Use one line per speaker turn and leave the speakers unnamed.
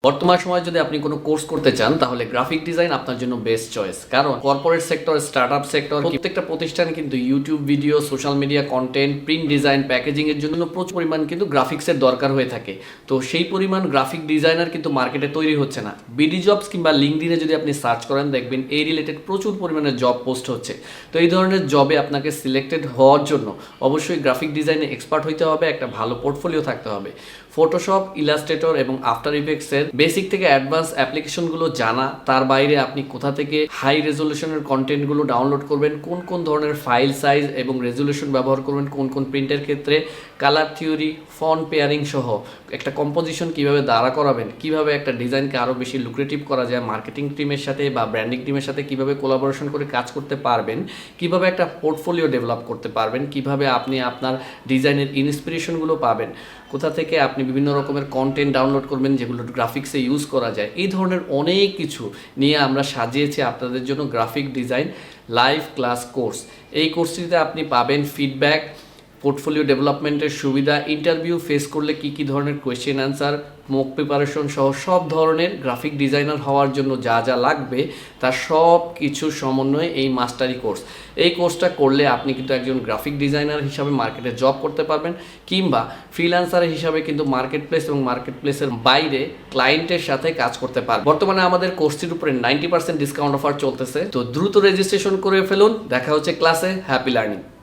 বর্তমান সময়ে যদি আপনি কোনো কোর্স করতে চান তাহলে গ্রাফিক ডিজাইন আপনার জন্য বেস্ট চয়েস। কারণ কর্পোরেট সেক্টর, স্টার্টআপ সেক্টর, প্রত্যেকটা প্রতিষ্ঠানে কিন্তু YouTube video, social media content, print design, packaging এর জন্য প্রচুর পরিমাণ কিন্তু গ্রাফিক্সের দরকার হয়ে থাকে। তো সেই পরিমাণ গ্রাফিক ডিজাইনার কিন্তু মার্কেটে তৈরি হচ্ছে না। বিডি জবস কিংবা লিঙ্কডইনে যদি আপনি সার্চ করেন দেখবেন এই রিলেটেড প্রচুর পরিমাণে জব পোস্ট হচ্ছে। তো এই ধরনের জবে আপনাকে সিলেক্টেড হওয়ার জন্য অবশ্যই গ্রাফিক ডিজাইনে এক্সপার্ট হইতে হবে, একটা ভালো পোর্টফোলিও থাকতে হবে। ফটোশপ, ইলাস্ট্রেটর এবং আফটার ইফেক্টসের বেসিক থেকে অ্যাডভান্স অ্যাপ্লিকেশনগুলো জানা, তার বাইরে আপনি কোথা থেকে হাই রেজলিউশনের কন্টেন্টগুলো ডাউনলোড করবেন, কোন কোন ধরনের ফাইল সাইজ এবং রেজলিউশন ব্যবহার করবেন, কোন কোন প্রিন্টের ক্ষেত্রে, কালার থিওরি, ফন্ট পেয়ারিং সহ একটা কম্পোজিশন কিভাবে দাঁড়া করাবেন, কিভাবে একটা ডিজাইনকে আরও বেশি লুক্রেটিভ করা যায়, মার্কেটিং টিমের সাথে বা ব্র্যান্ডিং টিমের সাথে কিভাবে কোলাবোরেশন করে কাজ করতে পারবেন, কিভাবে একটা পোর্টফোলিও ডেভেলপ করতে পারবেন, কিভাবে আপনি আপনার ডিজাইনের ইন্সপিরেশনগুলো পাবেন, কোথা থেকে আপনি বিভিন্ন রকমের কন্টেন্ট ডাউনলোড করবেন যেগুলো গ্রাফিক্সে ইউজ করা যায়। এই ধরনের অনেক কিছু নিয়ে আমরা সাজিয়েছি আপনাদের জন্য graphic design live class course. এই কোর্সটিতে আপনি পাবেন ফিডব্যাক, পোর্টফোলিও ডেভেলপমেন্টের সুবিধা, ইন্টারভিউ ফেস করলে কী কী ধরনের কোয়েশ্চেন অ্যান্সার, মক প্রিপারেশন সহ সব ধরনের গ্রাফিক ডিজাইনার হওয়ার জন্য যা যা লাগবে তার সব কিছু সমন্বয়ে এই মাস্টারি কোর্স। এই কোর্সটা করলে আপনি কিন্তু একজন গ্রাফিক ডিজাইনার হিসাবে মার্কেটে জব করতে পারবেন, কিংবা ফ্রিল্যান্সার হিসাবে কিন্তু মার্কেট প্লেস এবং মার্কেট প্লেসের বাইরে ক্লায়েন্টের সাথে কাজ করতে পারবেন। বর্তমানে আমাদের কোর্সটির উপরে 90% ডিসকাউন্ট অফার চলতেছে, তো দ্রুত রেজিস্ট্রেশন করে ফেলুন। দেখা হচ্ছে ক্লাসে। Happy learning.